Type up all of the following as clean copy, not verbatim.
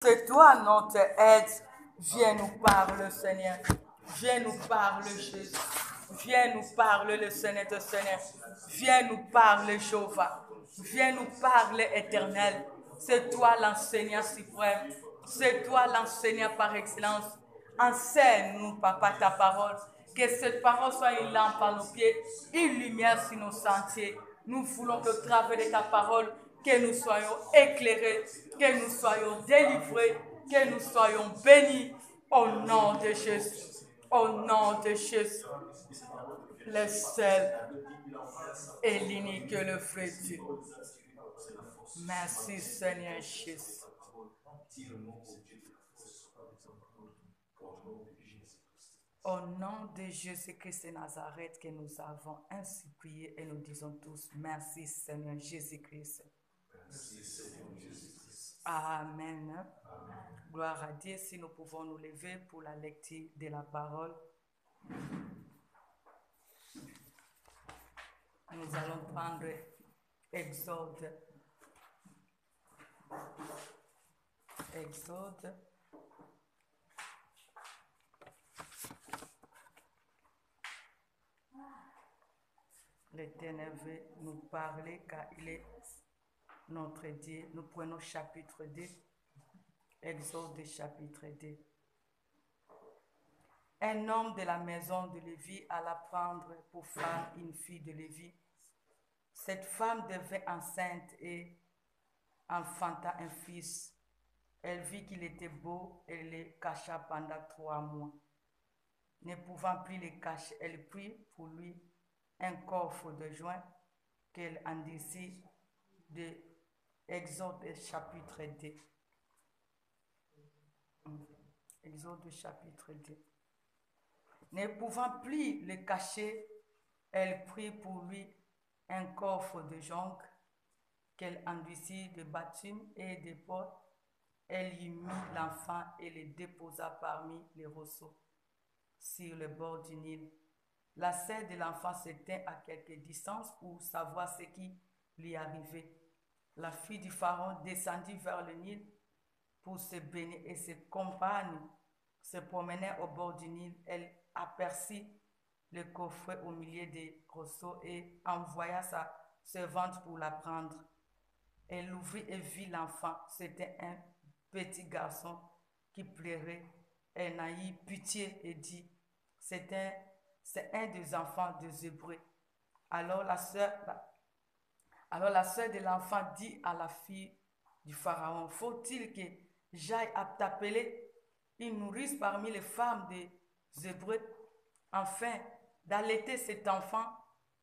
C'est toi notre aide. Viens nous parler, Seigneur. Viens nous parler, Jésus. Viens nous parler, le Seigneur de Seigneur. Viens nous parler, Jéhovah. Viens nous parler, Éternel. C'est toi l'enseignant suprême. C'est toi l'enseignant par excellence. Enseigne-nous, Papa, ta parole. Que cette parole soit une lampe à nos pieds, une lumière sur nos sentiers. Nous voulons qu'au travers de ta parole, que nous soyons éclairés, que nous soyons délivrés, que nous soyons bénis au nom de Jésus. Au nom de Jésus, le seul et l'unique, le vrai Dieu. Merci Seigneur Jésus. Au nom de Jésus-Christ de Nazareth que nous avons ainsi prié et nous disons tous merci Seigneur Jésus-Christ. Merci Seigneur Jésus-Christ. Amen. Amen. Gloire à Dieu, si nous pouvons nous lever pour la lecture de la parole. Nous allons prendre Exode. L'Éternel veut nous parler car il est notre Dieu. Nous prenons chapitre 2, Exode chapitre 2. Un homme de la maison de Lévi alla prendre pour femme une fille de Lévi. Cette femme devint enceinte et enfanta un fils. Elle vit qu'il était beau et le cacha pendant 3 mois. Ne pouvant plus le cacher, elle prit pour lui un coffre de joint qu'elle endurcit de Exode chapitre 2. Exode chapitre 2. Ne pouvant plus le cacher, elle prit pour lui un coffre de jonc qu'elle endurcit de bitume et de portes. Elle y mit l'enfant et le déposa parmi les roseaux sur le bord du Nil. La sœur de l'enfant se tint à quelque distance pour savoir ce qui lui arrivait. La fille du Pharaon descendit vers le Nil pour se baigner et ses compagnes se promenaient au bord du Nil. Elle aperçut le coffret au milieu des roseaux et envoya sa servante pour la prendre. Elle l'ouvrit et vit l'enfant. C'était un petit garçon qui pleurait. Elle en eut pitié et dit, c'est un des enfants des Hébreux. Alors la sœur de l'enfant dit à la fille du Pharaon, faut-il que j'aille à t'appeler une nourrice parmi les femmes des Hébreux, afin d'allaiter cet enfant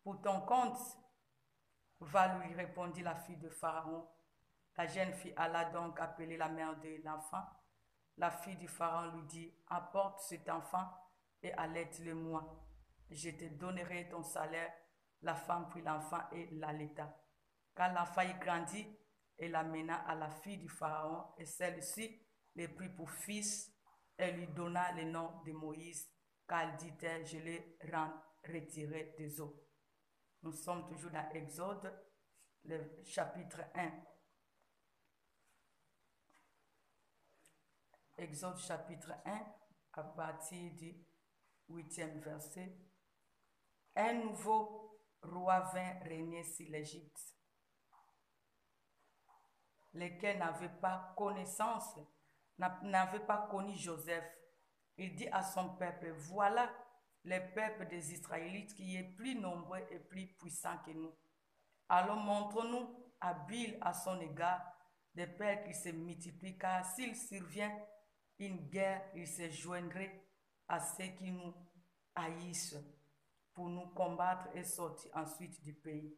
pour ton compte? Va, lui répondit la fille de Pharaon. La jeune fille alla donc appeler la mère de l'enfant. La fille du Pharaon lui dit, apporte cet enfant et allaite-le-moi. Je te donnerai ton salaire. La femme prit l'enfant et l'allaita. Quand l'enfant y grandit, elle l'amena à la fille du Pharaon et celle-ci le prit pour fils. Elle lui donna le nom de Moïse, car elle dit-elle, je l'ai retiré des eaux. Nous sommes toujours dans Exode, le chapitre 1. Exode chapitre 1, à partir du 8e verset. Un nouveau roi vint régner sur l'Égypte, lequel n'avait pas connaissance, n'avait pas connu Joseph. Il dit à son peuple, voilà le peuple des Israélites qui est plus nombreux et plus puissant que nous. Alors montrons-nous habiles à son égard, de peur qu'il se multiplie, car s'il survient une guerre, il se joindrait à ceux qui nous haïssent pour nous combattre et sortir ensuite du pays.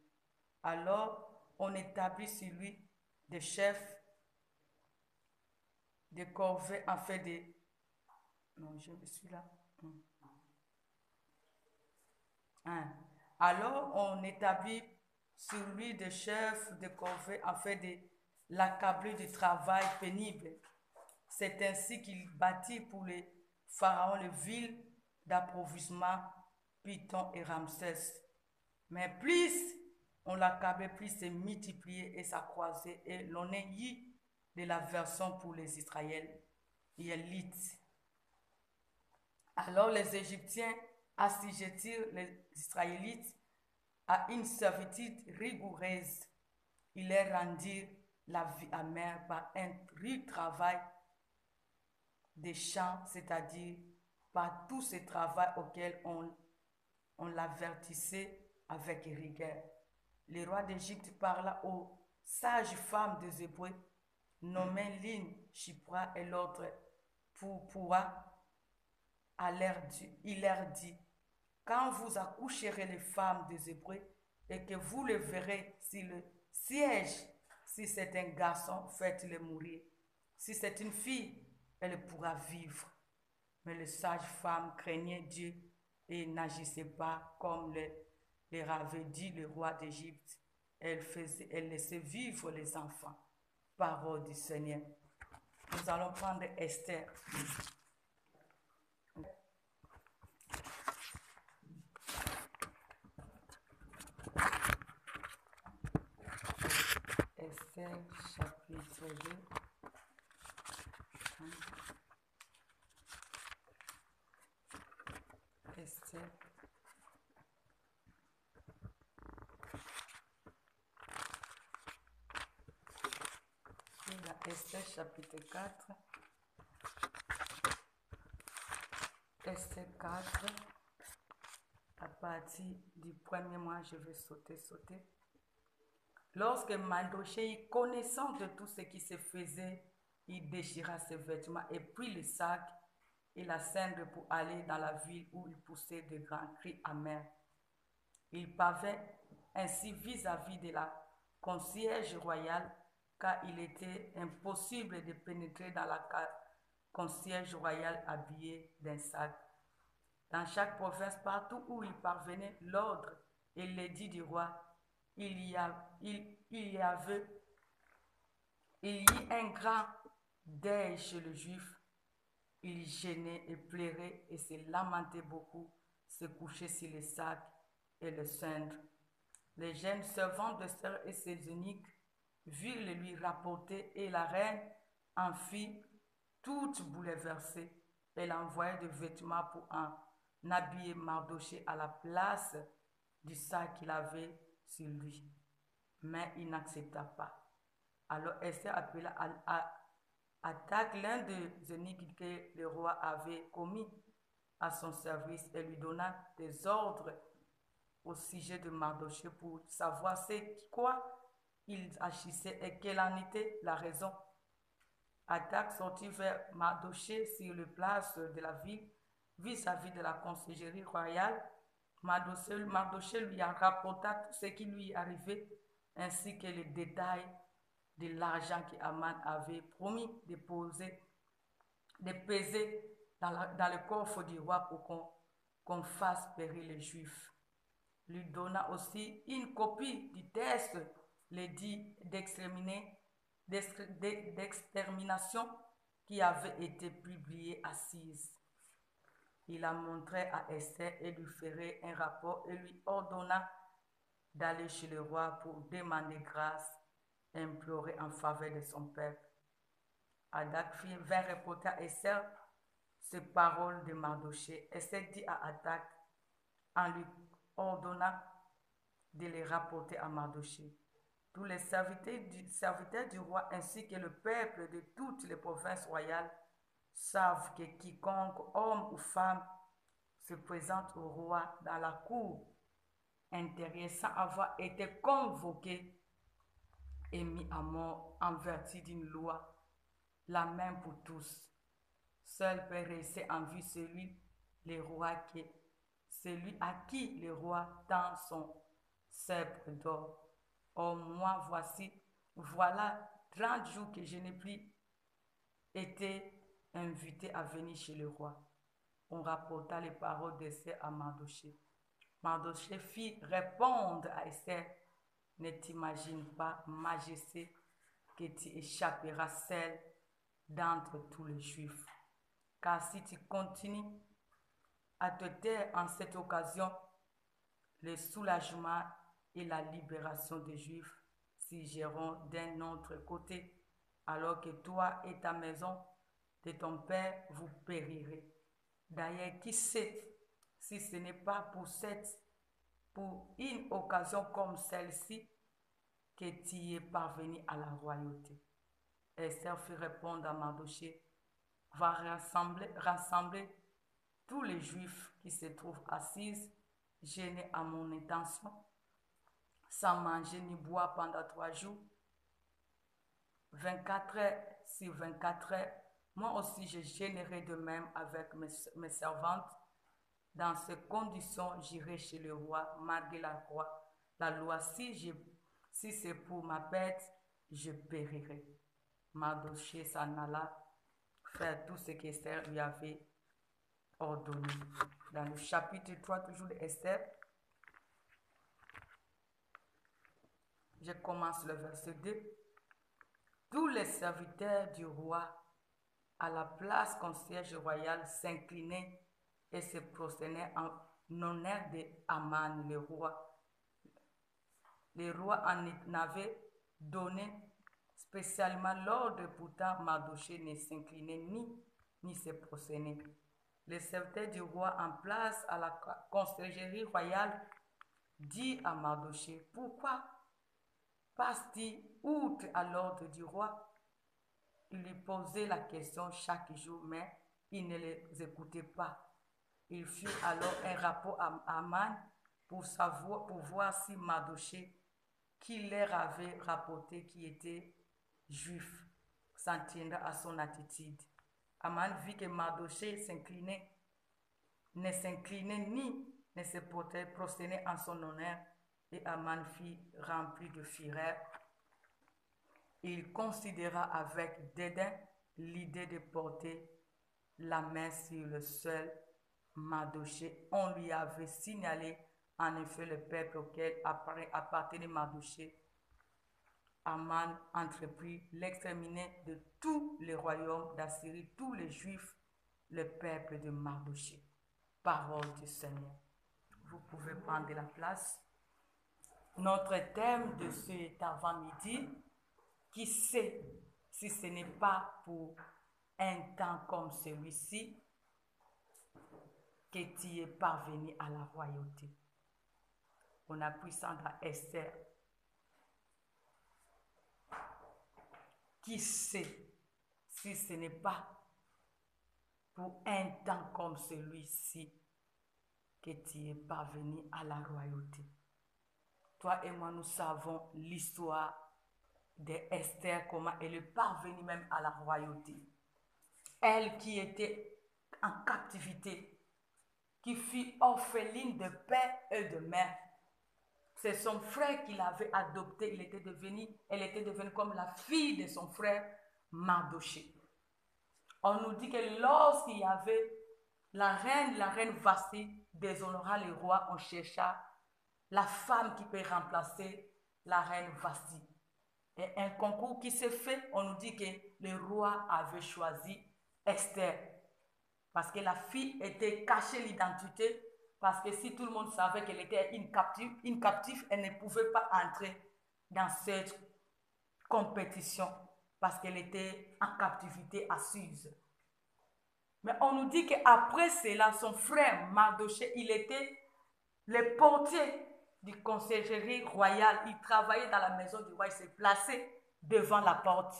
Alors on établit sur lui des chefs de corvées en fait de... Non, je suis là. Alors on établit sur lui des chefs de corvée en fait de l'accabler du travail pénible. C'est ainsi qu'il bâtit pour les pharaons les villes d'approvisionnement, Python et Ramsès. Mais plus on l'accablait, plus c'est multiplié et s'accroissait, et l'on y de la version pour les Israélites. Alors les Égyptiens assujettirent les Israélites à une servitude rigoureuse. Ils leur rendirent la vie amère par un rude travail des champs, c'est-à-dire par tout ce travail auquel on l'avertissait avec rigueur. Le roi d'Égypte parla aux sages femmes des Hébreux, nommées l'une Shipra et l'autre Pourpura. Il leur dit, quand vous accoucherez les femmes des Hébreux et que vous le verrez si le siège, si c'est un garçon, faites-le mourir. Si c'est une fille, elle pourra vivre. Mais les sages-femmes craignaient Dieu et n'agissaient pas comme leur avait dit le roi d'Égypte. Elle laissait vivre les enfants. Parole du Seigneur. Nous allons prendre Esther. Esther chapitre 2. Esther. Esther chapitre 4. Esther 4. À partir du premier mois, je vais sauter. Lorsque Mardochée eut connaissance de tout ce qui se faisait, il déchira ses vêtements et prit le sac et la cendre pour aller dans la ville où il poussait de grands cris amers. Il parvint ainsi vis-à-vis de la concierge royale, car il était impossible de pénétrer dans la concierge royale habillée d'un sac. Dans chaque province, partout où il parvenait, l'ordre et l'édit du roi, il y eut un grand deuil chez le juif. Il gênait et pleurait et se lamentait beaucoup, se couchait sur les sacs et le cendre. Les jeunes servantes d'Esther et ses eunuques virent le lui rapporter et la reine en fit toute bouleversée. Elle envoya des vêtements pour en habiller Mardochée à la place du sac qu'il avait sur lui. Mais il n'accepta pas. Alors Esther appela Hathach, l'un des eunuques que le roi avait commis à son service, et lui donna des ordres au sujet de Mardochée pour savoir quoi il agissait et quelle en était la raison. Hathach sortit vers Mardochée sur le place de la ville, vis-à-vis de la conciergerie royale. Mardochée lui a rapporta tout ce qui lui arrivait, ainsi que les détails de l'argent qu'Aman avait promis de peser dans le coffre du roi pour qu'on fasse périr les Juifs. Lui donna aussi une copie du texte, l'édit d'extermination qui avait été publié à Suse. Il la montrait à Esther et lui ferait un rapport et lui ordonna d'aller chez le roi pour demander grâce et implorer en faveur de son peuple. Hathach vint reporter à Esther ces paroles de Mardochée. Esther dit à Hathach en lui ordonnant de les rapporter à Mardochée. Tous les serviteurs du roi ainsi que le peuple de toutes les provinces royales savent que quiconque, homme ou femme, se présente au roi dans la cour intérieure sans avoir été convoqué et mis à mort en vertu d'une loi, la même pour tous. Seul peut rester en vie celui à qui le roi tend son sceptre d'or. Or moi voilà 30 jours que je n'ai plus été invité à venir chez le roi. On rapporta les paroles d'Esther à Mardochée. Mardochée fit répondre à Esther, ne t'imagine pas, majesté, que tu échapperas seule d'entre tous les Juifs. Car si tu continues à te taire en cette occasion, le soulagement et la libération des Juifs s'y géreront d'un autre côté. alors que toi et ta maison de ton père, vous périrez. D'ailleurs, qui sait si ce n'est pas pour une occasion comme celle-ci que tu es parvenu à la royauté. Esther fit répondre à Mardochée, va rassembler tous les Juifs qui se trouvent assis, gênés à mon intention, sans manger ni boire pendant 3 jours, 24 heures sur 24 heures. Moi aussi, je gênerai de même avec mes servantes. Dans ces conditions, j'irai chez le roi, malgré la loi. Si c'est pour ma perte, je périrai. Mardochée s'en alla faire tout ce qu'Esther lui avait ordonné. Dans le chapitre 3, toujours d'Esther, je commence le verset 2. Tous les serviteurs du roi à la place concierge royal s'inclinaient et se prosternaient en honneur de Haman, le roi. Le roi en avait donné spécialement l'ordre, pourtant Mardochée ne s'inclinait ni se prosternait. Le serviteur du roi en place à la conciergerie royale dit à Mardochée, pourquoi passe-t-il outre à l'ordre du roi? Il lui posait la question chaque jour, mais il ne les écoutait pas. Il fit alors un rapport à Haman pour voir si Mardochée, qui leur avait rapporté qui était juif, s'en tiendra à son attitude. Haman vit que Mardochée ne s'inclinait ni ne se prosternait en son honneur, et Haman fut rempli de fureur. Il considéra avec dédain l'idée de porter la main sur le seul Mardochée. On lui avait signalé en effet le peuple auquel appartenait Mardochée. Haman entreprit l'exterminer de tous les royaumes d'Assyrie, tous les Juifs, le peuple de Mardochée. Parole du Seigneur. Vous pouvez prendre la place. Notre thème de cet avant-midi, qui sait si ce n'est pas pour un temps comme celui-ci que tu es parvenu à la royauté. On a pu s'entendre à Esther. Qui sait si ce n'est pas pour un temps comme celui-ci que tu es parvenu à la royauté. Toi et moi, nous savons l'histoire d'Esther, comment elle est parvenue même à la royauté. Elle qui était en captivité, qui fut orpheline de père et de mère. C'est son frère qui l'avait adoptée. Elle était devenue comme la fille de son frère Mardochée. On nous dit que lorsqu'il y avait la reine Vasti déshonora le roi, on chercha la femme qui peut remplacer la reine Vasti. Et un concours qui s'est fait, on nous dit que le roi avait choisi Esther. Parce que la fille était cachée l'identité, parce que si tout le monde savait qu'elle était une captive, elle ne pouvait pas entrer dans cette compétition, parce qu'elle était en captivité à Suse. Mais on nous dit qu'après cela, son frère Mardochée, il était le portier du conciergerie royale. Il travaillait dans la maison du roi, il s'est placé devant la porte.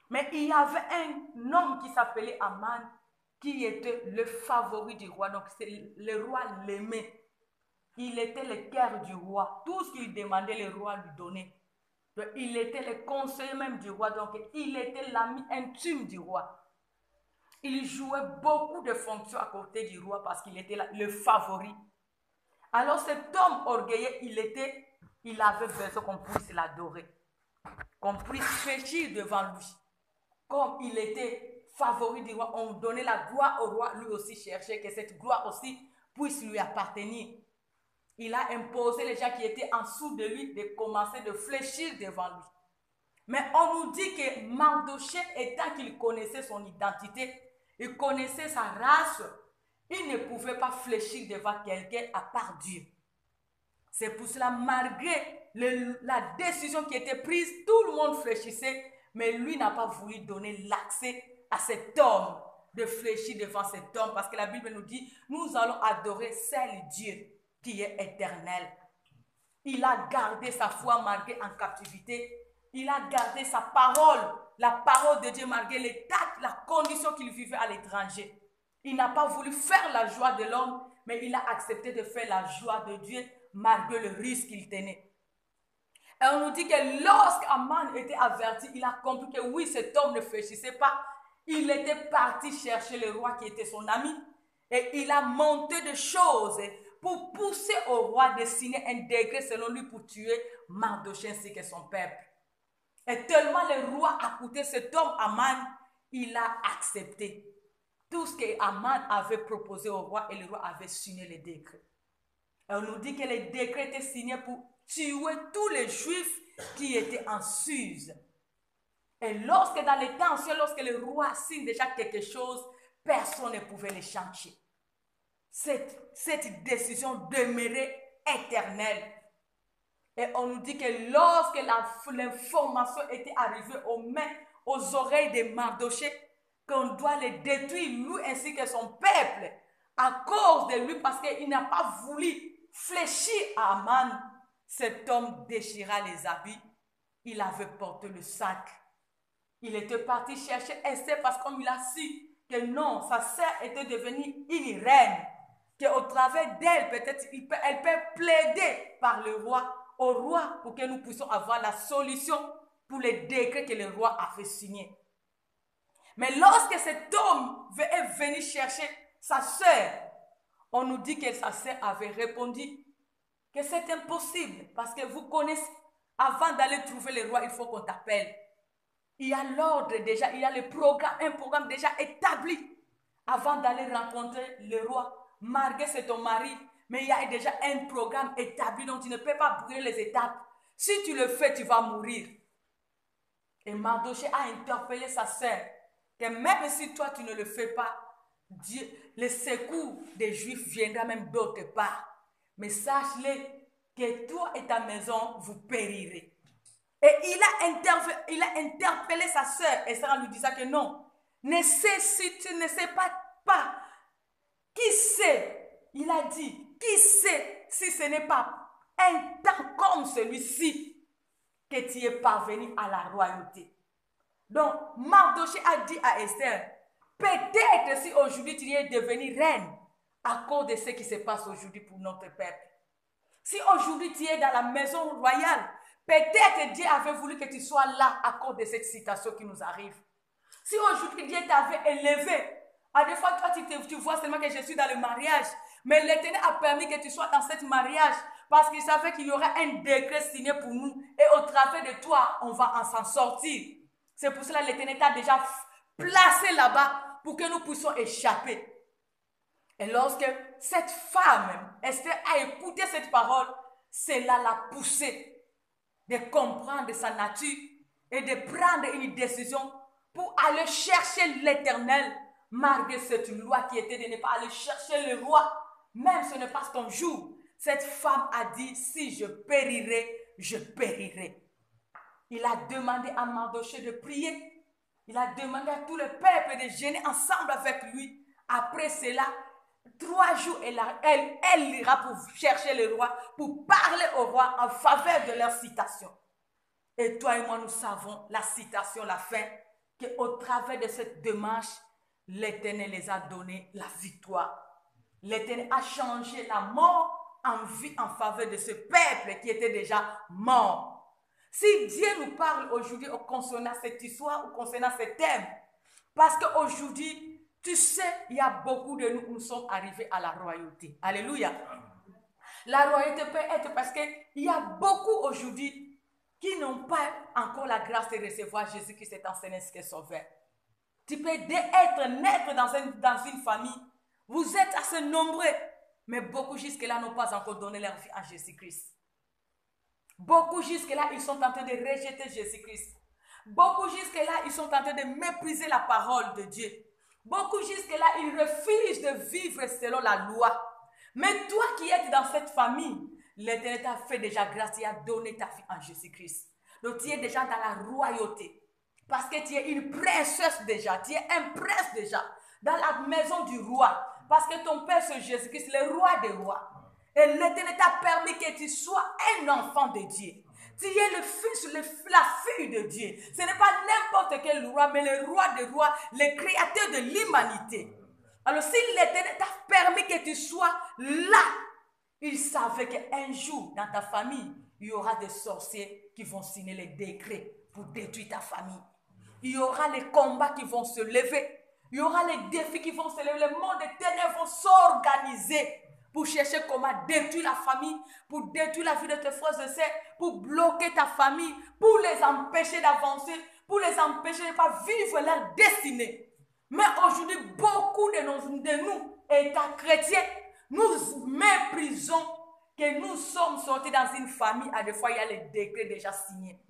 Mais il y avait un homme qui s'appelait Haman, qui était le favori du roi. Donc le roi l'aimait. Il était le cœur du roi. Tout ce qu'il demandait, le roi lui donnait. Donc, il était le conseiller même du roi. Donc il était l'ami intime du roi. Il jouait beaucoup de fonctions à côté du roi parce qu'il était le favori. Alors cet homme orgueilleux, il avait besoin qu'on puisse l'adorer, qu'on puisse fléchir devant lui. Comme il était favori du roi, on donnait la gloire au roi, lui aussi cherchait que cette gloire aussi puisse lui appartenir. Il a imposé les gens qui étaient en dessous de lui de commencer de fléchir devant lui. Mais on nous dit que Mardochée, étant qu'il connaissait son identité, il connaissait sa race, il ne pouvait pas fléchir devant quelqu'un à part Dieu. C'est pour cela, malgré la décision qui était prise, tout le monde fléchissait, Mais lui n'a pas voulu donner l'accès à cet homme de fléchir devant cet homme parce que la Bible nous dit, nous allons adorer seul Dieu qui est éternel. Il a gardé sa foi malgré en captivité. Il a gardé sa parole, la parole de Dieu malgré l'état, la condition qu'il vivait à l'étranger. Il n'a pas voulu faire la joie de l'homme, mais il a accepté de faire la joie de Dieu malgré le risque qu'il tenait. Et on nous dit que lorsqu'Aman était averti, il a compris que oui, cet homme ne fléchissait pas. Il était parti chercher le roi qui était son ami et il a monté des choses pour pousser au roi de signer un décret selon lui pour tuer Mardochée ainsi que son peuple. Et tellement le roi a coûté cet homme Aman, il a accepté tout ce que Aman avait proposé au roi et le roi avait signé les décrets. Et on nous dit que les décrets étaient signés pour tuer tous les juifs qui étaient en Suse. Et lorsque dans les temps anciens, lorsque le roi signe déjà quelque chose, personne ne pouvait le changer. Cette décision demeurait éternelle. Et on nous dit que lorsque l'information était arrivée aux mains, aux oreilles de Mardochée, qu'on doit les détruire, lui ainsi que son peuple, à cause de lui, parce qu'il n'a pas voulu fléchir à Aman, cet homme déchira les habits, il avait porté le sac. Il était parti chercher Esther parce qu'il a su que non, sa sœur était devenue une reine, qu'au travers d'elle, peut-être, elle peut plaider par le roi, au roi, pour que nous puissions avoir la solution pour les décrets que le roi avait signés. Mais lorsque cet homme est venu chercher sa sœur, on nous dit que sa sœur avait répondu que c'est impossible parce que vous connaissez, avant d'aller trouver le roi, il faut qu'on t'appelle. Il y a l'ordre déjà, il y a le programme, un programme déjà établi avant d'aller rencontrer le roi. Malgré c'est ton mari, mais il y a déjà un programme établi dont tu ne peux pas brûler les étapes. Si tu le fais, tu vas mourir. Et Mardochée a interpellé sa sœur que même si toi tu ne le fais pas, Dieu, le secours des Juifs viendra même d'autre part. Mais sache-le que toi et ta maison, vous périrez. Et il a interpellé sa sœur, et ça en lui disant que non, si tu ne sais pas, qui sait, il a dit, qui sait si ce n'est pas un temps comme celui-ci que tu es parvenu à la royauté. Donc, Mardochée a dit à Esther, peut-être si aujourd'hui tu es devenue reine à cause de ce qui se passe aujourd'hui pour notre peuple. Si aujourd'hui tu es dans la maison royale, peut-être Dieu avait voulu que tu sois là à cause de cette situation qui nous arrive. Si aujourd'hui Dieu t'avait élevé, à des fois toi tu vois seulement que je suis dans le mariage, mais l'Éternel a permis que tu sois dans ce mariage parce qu'il savait qu'il y aurait un décret signé pour nous et au travers de toi, on va s'en sortir. C'est pour cela que l'Éternel t'a déjà placé là-bas pour que nous puissions échapper. Et lorsque cette femme, Esther, a écouté cette parole, cela l'a poussée de comprendre sa nature et de prendre une décision pour aller chercher l'Éternel, malgré cette loi qui était de ne pas aller chercher le roi, même si ce n'est pas ton jour. Cette femme a dit, si je périrai, je périrai. Il a demandé à Mardochée de prier. Il a demandé à tout le peuple de jeûner ensemble avec lui. Après cela, 3 jours, elle ira pour chercher le roi, pour parler au roi en faveur de leur citation. Et toi et moi, nous savons la citation, la fin, qu'au travers de cette démarche, l'Éternel les a donné la victoire. L'Éternel a changé la mort en vie en faveur de ce peuple qui était déjà mort. Si Dieu nous parle aujourd'hui concernant cette histoire ou concernant ce thème, parce qu'aujourd'hui, tu sais, il y a beaucoup de nous, nous sommes arrivés à la royauté. Alléluia. La royauté peut être parce qu'il y a beaucoup aujourd'hui qui n'ont pas encore la grâce de recevoir Jésus-Christ étant Seigneur et Sauveur. Tu peux naître dans une famille. Vous êtes assez nombreux, mais beaucoup jusque-là n'ont pas encore donné leur vie à Jésus-Christ. Beaucoup jusque-là, ils sont en train de rejeter Jésus-Christ. Beaucoup jusque-là, ils sont en train de mépriser la parole de Dieu. Beaucoup jusque-là, ils refusent de vivre selon la loi. Mais toi qui es dans cette famille, l'Éternel t'a fait déjà grâce et a donné ta vie en Jésus-Christ. Donc tu es déjà dans la royauté. Parce que tu es une princesse déjà. Tu es un prince déjà. Dans la maison du roi. Parce que ton Père, c'est Jésus-Christ, le roi des rois. Et l'Éternel t'a permis que tu sois un enfant de Dieu. Tu es le fils, la fille de Dieu. Ce n'est pas n'importe quel roi, mais le roi des rois, le créateur de l'humanité. Alors si l'Éternel t'a permis que tu sois là, il savait qu'un jour, dans ta famille, il y aura des sorciers qui vont signer les décrets pour détruire ta famille. Il y aura les combats qui vont se lever. Il y aura les défis qui vont se lever. Le monde des ténèbres vont s'organiser pour chercher comment détruire la famille, pour détruire la vie de tes frères et sœurs, pour bloquer ta famille, pour les empêcher d'avancer, pour les empêcher de ne pas vivre leur destinée. Mais aujourd'hui, beaucoup de nous, étant chrétiens, nous méprisons que nous sommes sortis dans une famille. À des fois, il y a les décrets déjà signés.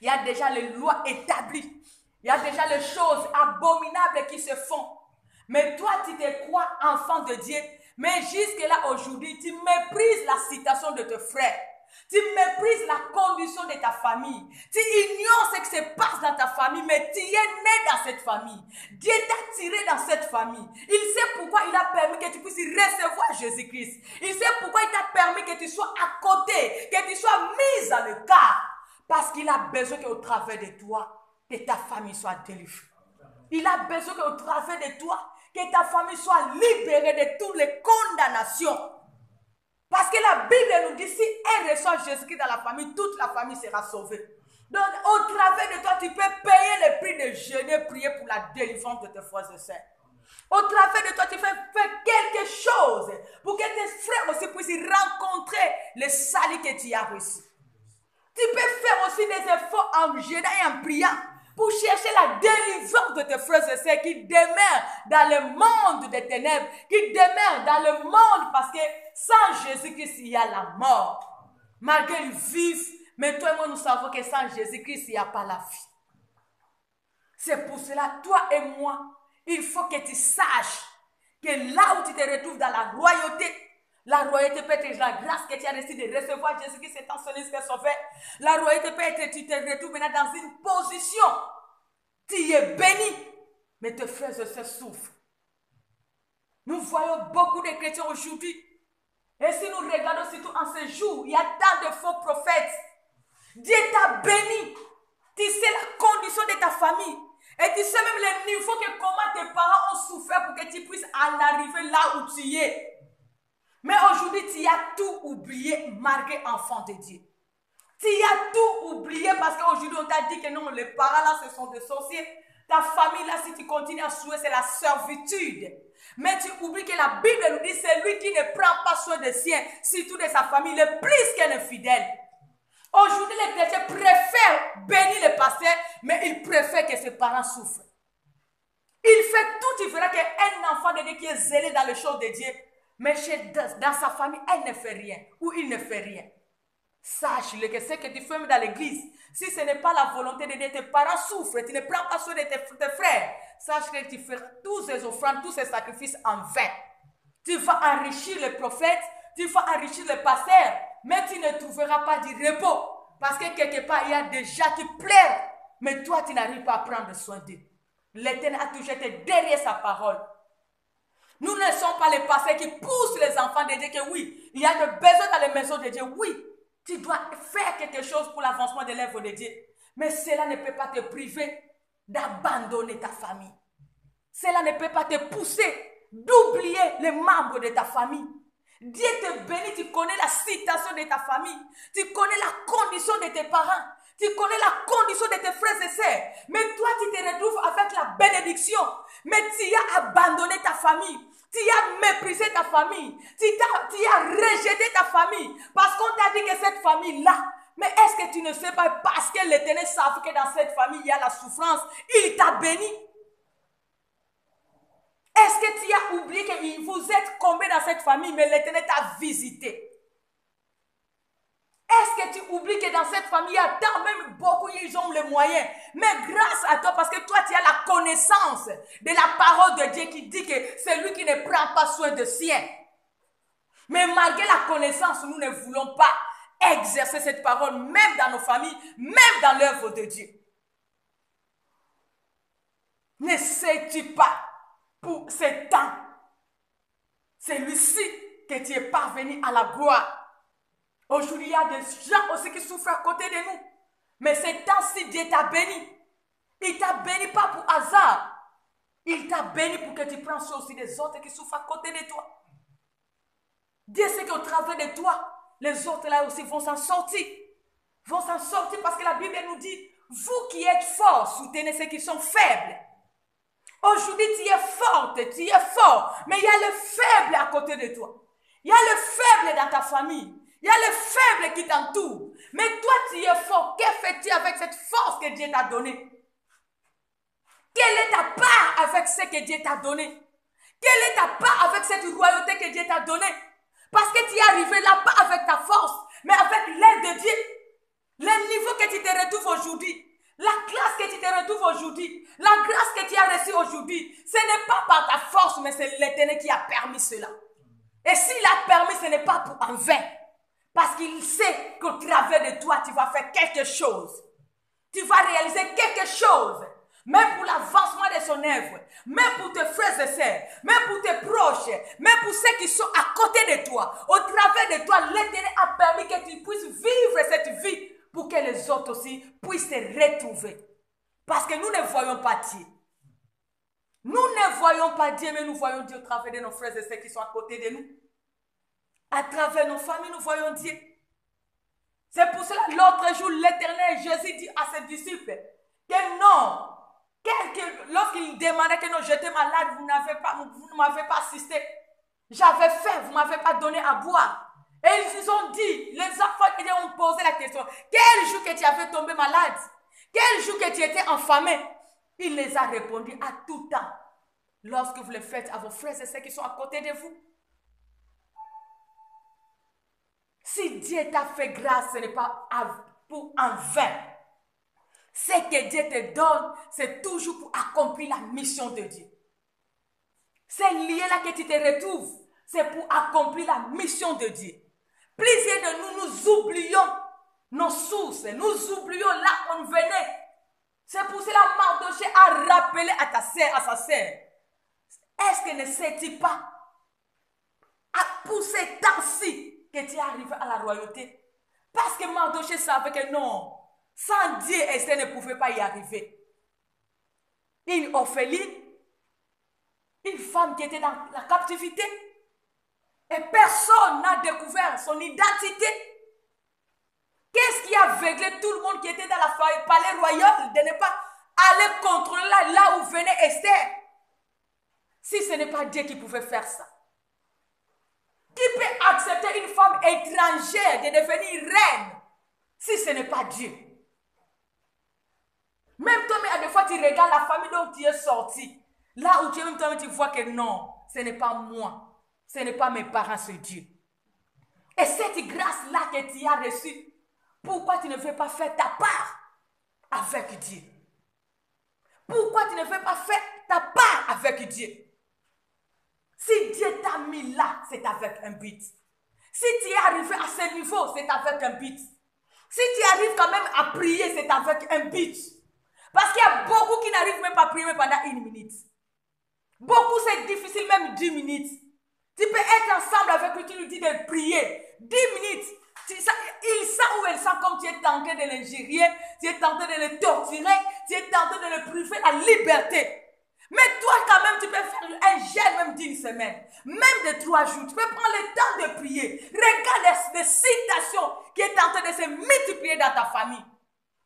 Il y a déjà les lois établies. Il y a déjà les choses abominables qui se font. Mais toi, tu te crois enfant de Dieu. Mais jusque-là, aujourd'hui, tu méprises la citation de tes frères. Tu méprises la condition de ta famille. Tu ignores ce qui se passe dans ta famille, mais tu es né dans cette famille. Dieu t'a tiré dans cette famille. Il sait pourquoi il a permis que tu puisses recevoir Jésus-Christ. Il sait pourquoi il t'a permis que tu sois à côté, que tu sois mise dans le cas. Parce qu'il a besoin qu'au travers de toi, que ta famille soit délivrée. Il a besoin qu'au travers de toi, que ta famille soit libérée de toutes les condamnations. Parce que la Bible nous dit, si elle reçoit Jésus-Christ dans la famille, toute la famille sera sauvée. Donc, au travers de toi, tu peux payer le prix de jeûner, prier pour la délivrance de tes frères et sœurs. Au travers de toi, tu fais quelque chose pour que tes frères aussi puissent rencontrer le salut que tu as reçu. Tu peux faire aussi des efforts en jeûnant et en priant pour chercher la délivrance de tes frères et sœurs qui demeurent dans le monde des ténèbres, qui demeurent dans le monde parce que sans Jésus-Christ, il y a la mort. Malgré qu'ils vivent, mais toi et moi, nous savons que sans Jésus-Christ, il n'y a pas la vie. C'est pour cela, toi et moi, il faut que tu saches que là où tu te retrouves dans la royauté peut être la grâce que tu as reçue de recevoir Jésus-Christ étant son esprit sauveur. La royauté peut être, tu te retrouves maintenant dans une position. Tu es béni, mais tes frères et sœurs souffrent. Nous voyons beaucoup de chrétiens aujourd'hui. Et si nous regardons surtout en ces jours, il y a tant de faux prophètes. Dieu t'a béni. Tu sais la condition de ta famille. Et tu sais même le niveau que comment tes parents ont souffert pour que tu puisses en arriver là où tu es. Mais aujourd'hui, tu as tout oublié, malgré enfant de Dieu. Tu as tout oublié parce qu'aujourd'hui, on t'a dit que non, les parents là, ce sont des sorciers. Ta famille là, si tu continues à souhaiter, c'est la servitude. Mais tu oublies que la Bible nous dit, c'est lui qui ne prend pas soin des siens, surtout de sa famille, le plus qu'un infidèle. Aujourd'hui, les chrétiens préfèrent bénir les pasteurs, mais ils préfèrent que ses parents souffrent. Il fait tout, il verra qu'un enfant de Dieu qui est zélé dans les choses de Dieu, mais dans sa famille, elle ne fait rien, ou il ne fait rien. Sache-le que ce que tu fais dans l'église, si ce n'est pas la volonté de Dieu, tes parents souffrent, tu ne prends pas soin de tes frères. Sache que tu fais tous ces offrandes, tous ces sacrifices en vain. Tu vas enrichir les prophètes, tu vas enrichir les pasteurs, mais tu ne trouveras pas du repos. Parce que quelque part, il y a des gens qui pleurent, mais toi, tu n'arrives pas à prendre soin d'eux. L'Éternel a toujours été derrière sa parole. Nous ne sommes pas les pasteurs qui poussent les enfants de Dieu que oui, il y a des besoins dans les maisons de Dieu. Oui, tu dois faire quelque chose pour l'avancement de l'œuvre de Dieu. Mais cela ne peut pas te priver d'abandonner ta famille. Cela ne peut pas te pousser d'oublier les membres de ta famille. Dieu te bénit, tu connais la situation de ta famille. Tu connais la condition de tes parents. Tu connais la condition de tes frères et sœurs. Mais toi, tu te retrouves avec la bénédiction. Mais tu as abandonné ta famille. Tu as méprisé ta famille. Tu as rejeté ta famille. Parce qu'on t'a dit que cette famille-là, mais est-ce que tu ne sais pas, parce que l'Éternel savait que dans cette famille, il y a la souffrance, il t'a béni. Est-ce que tu as oublié que vous êtes combien dans cette famille, mais l'Éternel t'a visité? Est-ce que tu oublies que dans cette famille, il y a tant même beaucoup, ils ont les moyens. Mais grâce à toi, parce que toi, tu as la connaissance de la parole de Dieu qui dit que c'est lui qui ne prend pas soin de sien. Mais malgré la connaissance, nous ne voulons pas exercer cette parole, même dans nos familles, même dans l'œuvre de Dieu. Ne sais-tu pas, pour ces temps, celui-ci que tu es parvenu à la gloire. Aujourd'hui, il y a des gens aussi qui souffrent à côté de nous. Mais ces temps-ci, Dieu t'a béni. Il t'a béni pas pour hasard. Il t'a béni pour que tu prennes soin aussi des autres qui souffrent à côté de toi. Dieu sait qu'au travers de toi, les autres là aussi vont s'en sortir. Vont s'en sortir parce que la Bible nous dit, vous qui êtes forts, soutenez ceux qui sont faibles. Aujourd'hui, tu es forte, tu es fort, mais il y a le faible à côté de toi. Il y a le faible dans ta famille. Il y a le faible qui t'entoure. Mais toi, tu es fort. Que fais-tu avec cette force que Dieu t'a donnée? Quelle est ta part avec ce que Dieu t'a donné? Quelle est ta part avec cette royauté que Dieu t'a donnée? Parce que tu es arrivé là, pas avec ta force, mais avec l'aide de Dieu. Le niveau que tu te retrouves aujourd'hui, la classe que tu te retrouves aujourd'hui, la grâce que tu as reçue aujourd'hui, ce n'est pas par ta force, mais c'est l'Éternel qui a permis cela. Et s'il a permis, ce n'est pas pour en vain. Parce qu'il sait qu'au travers de toi, tu vas faire quelque chose. Tu vas réaliser quelque chose. Même pour l'avancement de son œuvre. Même pour tes frères et sœurs. Même pour tes proches. Même pour ceux qui sont à côté de toi. Au travers de toi, l'Éternel a permis que tu puisses vivre cette vie. Pour que les autres aussi puissent se retrouver. Parce que nous ne voyons pas Dieu. Nous ne voyons pas Dieu, mais nous voyons Dieu au travers de nos frères et sœurs qui sont à côté de nous. À travers nos familles, nous voyons Dieu. C'est pour cela, l'autre jour, l'Éternel, Jésus dit à ses disciples que non, lorsqu'il demandait que non, j'étais malade, vous ne m'avez pas assisté. J'avais faim, vous ne m'avez pas donné à boire. Et ils ont dit, les enfants qui ont posé la question, quel jour que tu avais tombé malade? Quel jour que tu étais affamé? Il les a répondu à tout temps. Lorsque vous le faites à vos frères et sœurs qui sont à côté de vous. Si Dieu t'a fait grâce, ce n'est pas pour en vain. Ce que Dieu te donne, c'est toujours pour accomplir la mission de Dieu. C'est lié là que tu te retrouves, c'est pour accomplir la mission de Dieu. Plusieurs de nous, nous oublions nos sources, nous oublions là où on venait. C'est pour cela que Mardoché a rappelé à ta sœur, à sa sœur. Est-ce que ne sais-tu pas, pour ces temps-ci, que tu es arrivé à la royauté? Parce que Mardoché savait que non, sans Dieu, Esther ne pouvait pas y arriver. Une orpheline, une femme qui était dans la captivité, et personne n'a découvert son identité. Qu'est-ce qui a aveuglé tout le monde qui était dans la palais royal de ne pas aller contrôler là où venait Esther? Si ce n'est pas Dieu qui pouvait faire ça. Qui peut accepter une femme étrangère de devenir reine si ce n'est pas Dieu? Même toi, mais à des fois, tu regardes la famille dont tu es sorti. Là où tu es, même toi, tu vois que non, ce n'est pas moi. Ce n'est pas mes parents, c'est Dieu. Et cette grâce-là que tu as reçue, pourquoi tu ne veux pas faire ta part avec Dieu? Pourquoi tu ne veux pas faire ta part avec Dieu? Si Dieu t'a mis là, c'est avec un but. Si tu es arrivé à ce niveau, c'est avec un but. Si tu arrives quand même à prier, c'est avec un but. Parce qu'il y a beaucoup qui n'arrivent même pas à prier pendant 1 minute. Beaucoup, c'est difficile, même 10 minutes. Tu peux être ensemble avec lui, tu lui dis de prier. 10 minutes. Il sent ou elle sent comme tu es tenté de l'injurier, tu es tenté de le torturer, tu es tenté de le priver la liberté. Mais toi, quand même, tu peux faire un jeûne même d'1 semaine, même de 3 jours. Tu peux prendre le temps de prier. Regarde les situations qui est tenté de se multiplier dans ta famille,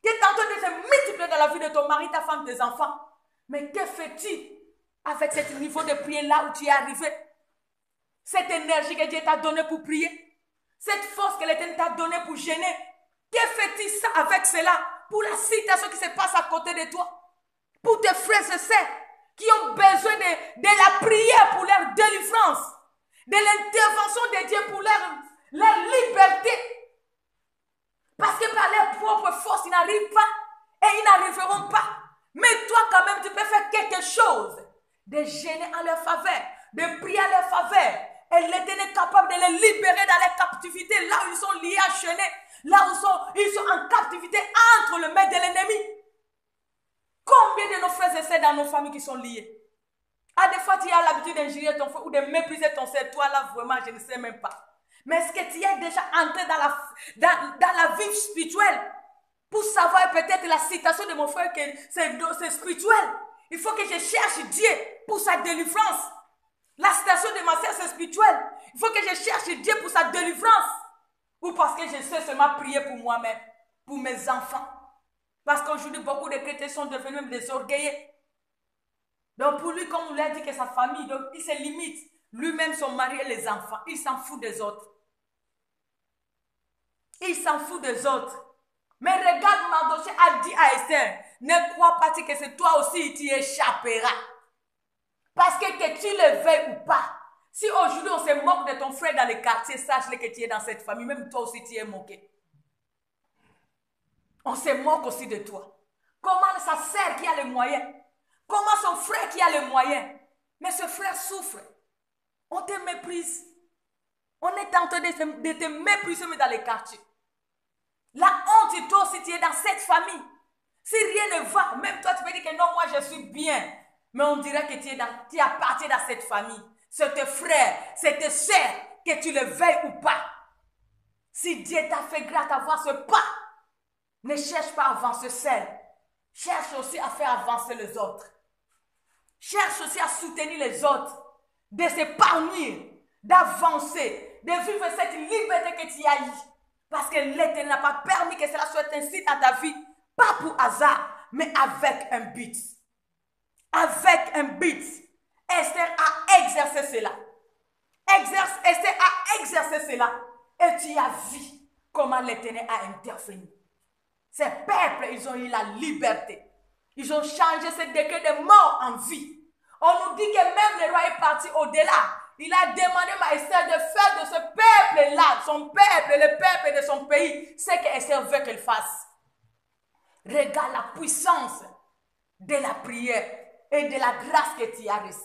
qui est tenté de se multiplier dans la vie de ton mari, ta femme, tes enfants. Mais que fais-tu avec ce niveau de prière là où tu es arrivé? Cette énergie que Dieu t'a donnée pour prier, cette force que l'Éternel t'a donnée pour gêner, que fais-tu ça avec cela pour la situation qui se passe à côté de toi? Pour tes frères et sœurs qui ont besoin de la prière pour leur délivrance, de l'intervention de Dieu pour leur liberté. Parce que par leur propre force, ils n'arrivent pas et ils n'arriveront pas. Mais toi, quand même, tu peux faire quelque chose de gêner en leur faveur, de prier en leur faveur. Et l'Éternel est capable de les libérer dans la captivité, là où ils sont liés, enchaînés, là où ils sont en captivité entre le maître de l'ennemi. Combien de nos frères et sœurs dans nos familles qui sont liés? Ah, des fois, tu as l'habitude d'injurier ton frère ou de mépriser ton frère. Toi, là, vraiment, je ne sais même pas. Mais est-ce que tu es déjà entré dans la vie spirituelle pour savoir peut-être la citation de mon frère que c'est spirituel? Il faut que je cherche Dieu pour sa délivrance. La citation de ma sœur, c'est spirituel. Il faut que je cherche Dieu pour sa délivrance. Ou parce que je sais seulement prier pour moi-même, pour mes enfants. Parce qu'aujourd'hui, beaucoup de chrétiens sont devenus même des orgueillés. Donc pour lui, comme on l'a dit que sa famille, donc il se limite. Lui-même, son mari et les enfants. Il s'en fout des autres. Il s'en fout des autres. Mais regarde, Mardoché a dit à Esther, ne crois pas que c'est toi aussi qui échapperas. Parce que tu le veuilles ou pas. Si aujourd'hui on se moque de ton frère dans le quartier, sache-le que tu es dans cette famille. Même toi aussi tu es moqué. On se moque aussi de toi. Comment sa sœur qui a les moyens? Comment son frère qui a les moyens? Mais ce frère souffre. On te méprise. On est en train de te mépriser dans les quartiers. La honte, toi aussi, tu es dans cette famille. Si rien ne va, même toi, tu peux dire que non, moi, je suis bien. Mais on dirait que tu appartiens à cette famille. C'est tes frères, c'est tes sœurs, que tu le veuilles ou pas. Si Dieu t'a fait grâce d'avoir ce pas, ne cherche pas à avancer seul. Cherche aussi à faire avancer les autres. Cherche aussi à soutenir les autres, de s'épargner, d'avancer, de vivre cette liberté que tu as eue. Parce que l'Éternel n'a pas permis que cela soit ainsi dans ta vie, pas pour hasard, mais avec un but. Avec un but. Esther a exercé cela. Esther a exercé cela. Et tu as vu comment l'Éternel a intervenu. Ces peuples, ils ont eu la liberté. Ils ont changé ce décret de mort en vie. On nous dit que même le roi est parti au-delà. Il a demandé à Esther de faire de ce peuple-là, son peuple, le peuple de son pays, ce que Esther veut qu'elle fasse. Regarde la puissance de la prière et de la grâce que tu as reçue.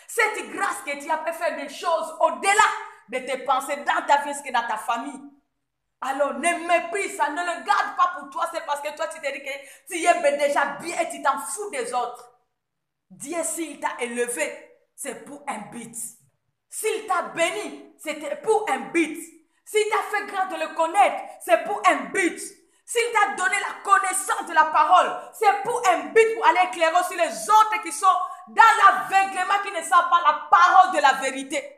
Cette grâce que tu as pu faire des choses au-delà de tes pensées dans ta vie et dans ta famille. Alors ne méprise ça, ne le garde pas pour toi, c'est parce que toi tu te dis que tu es déjà bien et tu t'en fous des autres. Dieu, s'il t'a élevé, c'est pour un but. S'il t'a béni, c'était pour un but. S'il t'a fait grâce de le connaître, c'est pour un but. S'il t'a donné la connaissance de la parole, c'est pour un but, pour aller éclairer aussi les autres qui sont dans l'aveuglement, qui ne savent pas la parole de la vérité.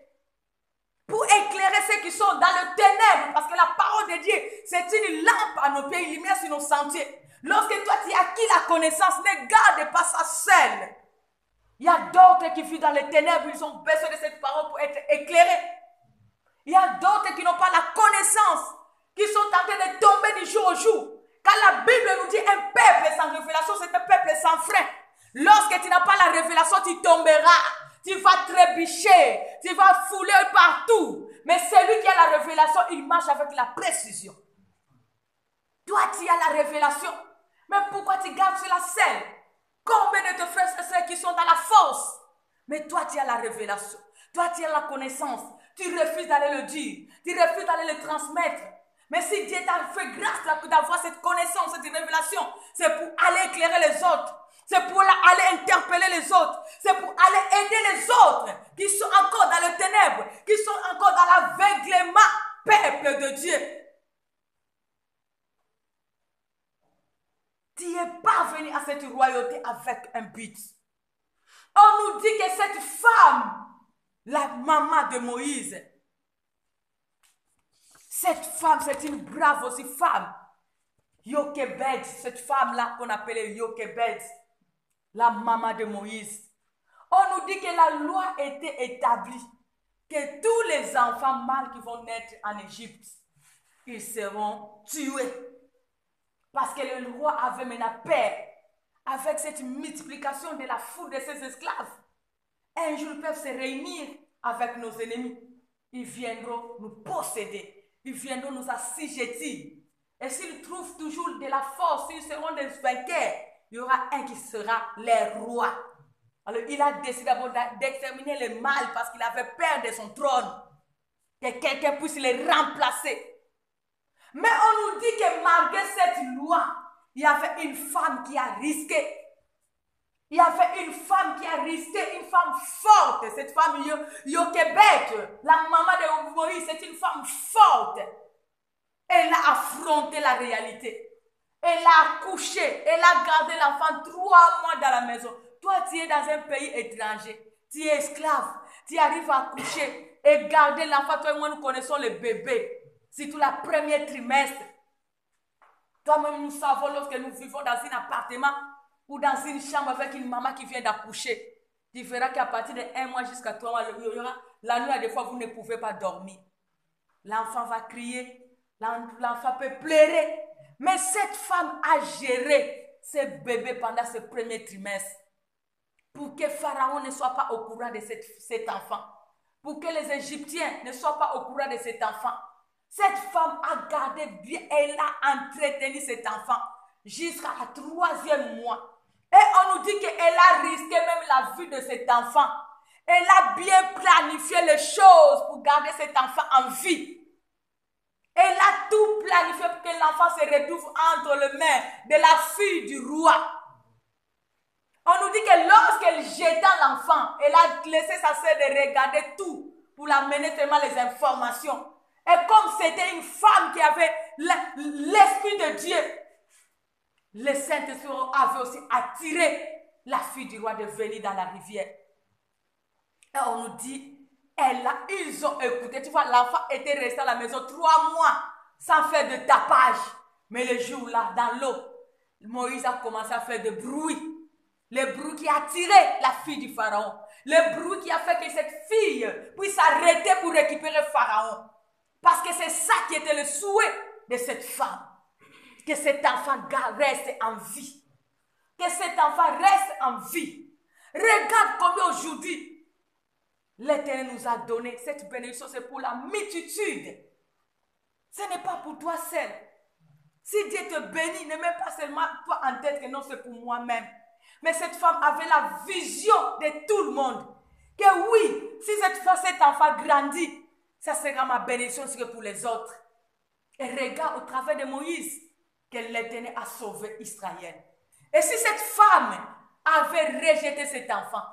Pour éclairer ceux qui sont dans le ténèbre, parce que la parole de Dieu, c'est une lampe à nos pieds, une lumière sur nos sentiers. Lorsque toi tu as acquis la connaissance, ne garde pas ça seul. Il y a d'autres qui vivent dans les ténèbres, ils ont besoin de cette parole pour être éclairés. Il y a d'autres qui n'ont pas la connaissance, qui sont en train de tomber du jour au jour. Quand la Bible nous dit un peuple sans révélation, c'est un peuple sans frein. Lorsque tu n'as pas la révélation, tu tomberas. Tu vas trébucher, tu vas fouler partout. Mais celui qui a la révélation, il marche avec la précision. Toi, tu as la révélation. Mais pourquoi tu gardes cela seul? Combien de tes frères et sœurs qui sont dans la force? Mais toi, tu as la révélation. Toi, tu as la connaissance. Tu refuses d'aller le dire. Tu refuses d'aller le transmettre. Mais si Dieu t'a fait grâce d'avoir cette connaissance, cette révélation, c'est pour aller éclairer les autres. C'est pour aller interpeller les autres. C'est pour aller aider les autres qui sont encore dans le ténèbre, qui sont encore dans l'aveuglement, peuple de Dieu. Tu es parvenu à cette royauté avec un but. On nous dit que cette femme, la maman de Moïse, cette femme, c'est une brave aussi femme. Jochebed, cette femme-là qu'on appelait Jochebed, la maman de Moïse. On nous dit que la loi était établie, que tous les enfants mâles qui vont naître en Égypte, ils seront tués. Parce que le roi avait maintenant peur, avec cette multiplication de la foule de ses esclaves. Un jour, ils peuvent se réunir avec nos ennemis. Ils viendront nous posséder. Ils viendront nous assujettir. Et s'ils trouvent toujours de la force, s'ils seront des vainqueurs, il y aura un qui sera leur roi. Alors il a décidé d'abord d'exterminer le mal parce qu'il avait peur de son trône. Que quelqu'un puisse le remplacer. Mais on nous dit que malgré cette loi, il y avait une femme qui a risqué Il y avait une femme qui a risqué, une femme forte. Cette femme, Jochebed, la maman de Moïse, c'est une femme forte. Elle a affronté la réalité. Elle a accouché. Elle a gardé l'enfant 3 mois dans la maison. Toi, tu es dans un pays étranger. Tu es esclave. Tu arrives à accoucher et garder l'enfant. Toi et moi, nous connaissons les bébés. Surtout la première trimestre. Toi-même, nous savons lorsque nous vivons dans un appartement ou dans une chambre avec une maman qui vient d'accoucher. Tu verras qu'à partir de 1 mois jusqu'à 3 mois, la nuit, des fois, vous ne pouvez pas dormir. L'enfant va crier. L'enfant peut pleurer. Mais cette femme a géré ce bébé pendant ce premier trimestre. Pour que Pharaon ne soit pas au courant de cet enfant. Pour que les Égyptiens ne soient pas au courant de cet enfant. Cette femme a gardé bien, elle a entretenu cet enfant jusqu'à la 3e mois. Et on nous dit qu'elle a risqué même la vie de cet enfant. Elle a bien planifié les choses pour garder cet enfant en vie. Elle a tout planifié pour que l'enfant se retrouve entre les mains de la fille du roi. On nous dit que lorsqu'elle jeta l'enfant, elle a laissé sa sœur de regarder tout pour la mener tellement les informations. Et comme c'était une femme qui avait l'Esprit de Dieu, le Saint-Esprit avait aussi attiré la fille du roi de venir dans la rivière. Et on nous dit, ils ont écouté. Tu vois, l'enfant était resté à la maison 3 mois sans faire de tapage. Mais le jour-là, dans l'eau, Moïse a commencé à faire de bruit. Le bruit qui a attiré la fille du Pharaon. Le bruit qui a fait que cette fille puisse s'arrêter pour récupérer Pharaon. Parce que c'est ça qui était le souhait de cette femme. Que cet enfant reste en vie. Que cet enfant reste en vie. Regarde combien aujourd'hui l'Éternel nous a donné cette bénédiction. C'est pour la multitude. Ce n'est pas pour toi seul. Si Dieu te bénit, ne mets pas seulement toi en tête que non, c'est pour moi-même. Mais cette femme avait la vision de tout le monde. Que oui, si cet enfant grandit, ça sera ma bénédiction pour les autres. Et regarde au travers de Moïse que l'Éternel a sauvé Israël. Et si cette femme avait rejeté cet enfant,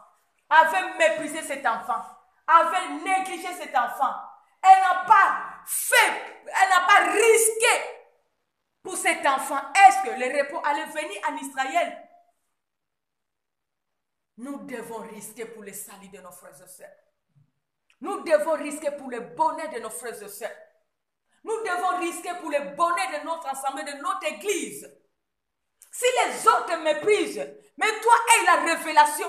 avait méprisé cet enfant, avait négligé cet enfant, elle n'a pas fait, elle n'a pas risqué pour cet enfant. Est-ce que le repos allait venir en Israël? Nous devons risquer pour le salut de nos frères et sœurs. Nous devons risquer pour le bonheur de nos frères et sœurs. Nous devons risquer pour le bonheur de notre assemblée, de notre église. Si les autres te méprisent, mais toi aie la révélation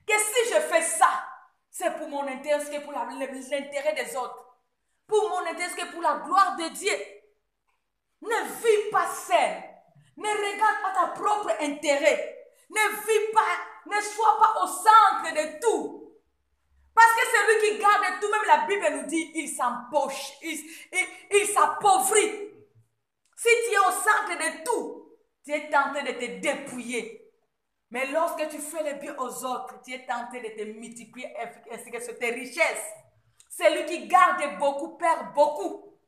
que si je fais ça, c'est pour mon intérêt, c'est pour l'intérêt des autres. Pour mon intérêt, c'est pour la gloire de Dieu. Ne vis pas seul. Ne regarde pas ta propre intérêt. Ne vis pas, ne sois pas au centre de tout. Parce que celui qui garde tout, même la Bible nous dit, il s'empoche, il s'appauvrit. Si tu es au centre de tout, tu es tenté de te dépouiller. Mais lorsque tu fais le bien aux autres, tu es tenté de te multiplier ainsi que sur tes richesses. Celui qui garde beaucoup perd beaucoup.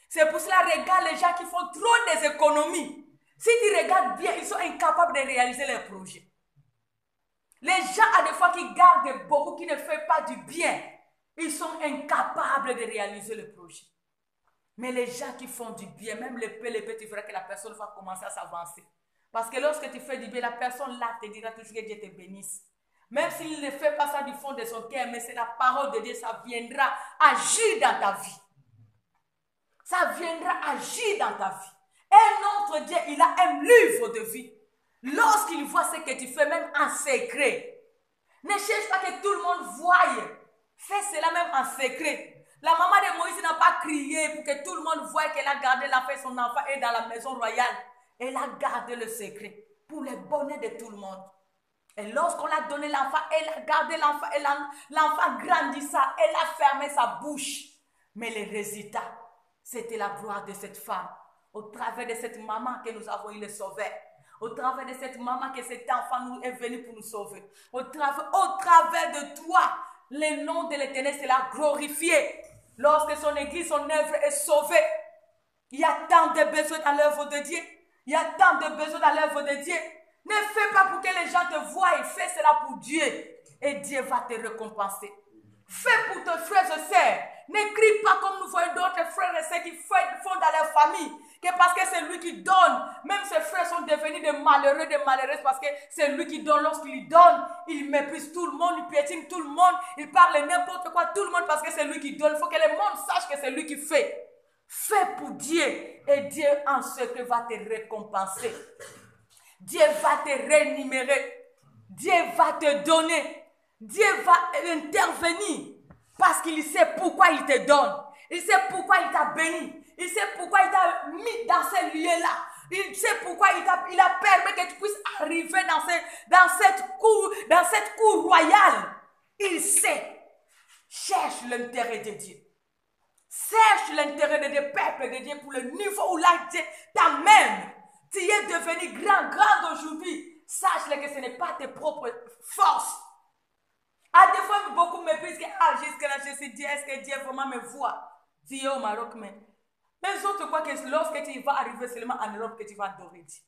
C'est pour cela, regarde les gens qui font trop des économies. Si tu regardes bien, ils sont incapables de réaliser leurs projets. Les gens, à des fois, qui gardent beaucoup, qui ne font pas du bien, ils sont incapables de réaliser le projet. Mais les gens qui font du bien, même le peu, tu verras que la personne va commencer à s'avancer. Parce que lorsque tu fais du bien, la personne là te dira toujours que Dieu te bénisse. Même s'il ne fait pas ça du fond de son cœur, mais c'est la parole de Dieu, ça viendra agir dans ta vie. Ça viendra agir dans ta vie. Et notre Dieu, il a un livre de vie. Lorsqu'il voit ce que tu fais, même en secret, ne cherche pas que tout le monde voie. Fais cela même en secret. La maman de Moïse n'a pas crié pour que tout le monde voie qu'elle a gardé l'enfant, son enfant est dans la maison royale. Elle a gardé le secret pour le bonheur de tout le monde. Et lorsqu'on a donné l'enfant, elle a gardé l'enfant, l'enfant grandissa, elle a fermé sa bouche. Mais le résultat, c'était la gloire de cette femme. Au travers de cette maman que nous avons eu le sauveur. Au travers de cette maman que cet enfant nous est venu pour nous sauver. Au travers de toi, le nom de l'Éternel sera glorifié. Lorsque son église, son œuvre est sauvée. Il y a tant de besoins dans l'œuvre de Dieu. Il y a tant de besoins dans l'œuvre de Dieu. Ne fais pas pour que les gens te voient, et fais cela pour Dieu. Et Dieu va te récompenser. Fais pour tes frères et sœurs. N'écris pas comme nous voyons d'autres frères et sœurs qui font dans leur famille. Que parce que c'est lui qui donne. Même ses frères sont devenus des malheureux, des malheureuses parce que c'est lui qui donne. Lorsqu'il donne, il méprise tout le monde, il piétine tout le monde, il parle n'importe quoi, tout le monde parce que c'est lui qui donne. Il faut que le monde sache que c'est lui qui fait. Fais pour Dieu et Dieu en secret va te récompenser. Dieu va te rémunérer. Dieu va te donner. Dieu va intervenir parce qu'il sait pourquoi il te donne. Il sait pourquoi il t'a béni. Il sait pourquoi il t'a mis dans ces lieux-là. Il sait pourquoi il a permis que tu puisses arriver dans cette cour royale. Il sait. Cherche l'intérêt de Dieu. Cherche l'intérêt des peuples de Dieu pour le niveau où là Dieu t'amène. Tu es devenu grand aujourd'hui. Sache que ce n'est pas tes propres forces. À des fois, beaucoup me disent que jusque-là, je suis Dieu, est-ce que Dieu vraiment me voit? Tu es au Maroc, mais les autres croient que lorsque tu vas arriver seulement en Europe, que tu vas adorer Dieu.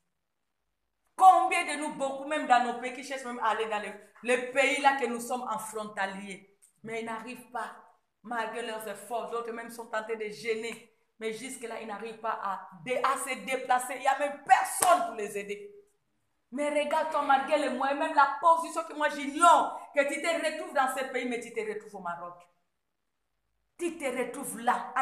Combien de nous, beaucoup, même dans nos pays, qui cherchent même à aller dans les pays là que nous sommes en frontalier, mais ils n'arrivent pas, malgré leurs efforts. D'autres même sont tentés de gêner, mais jusque-là, ils n'arrivent pas à se déplacer. Il n'y a même personne pour les aider. Mais regarde-toi, malgré les moyens, même la position que moi j'ignore, que tu te retrouves dans ce pays, mais tu te retrouves au Maroc. Tu te retrouves là.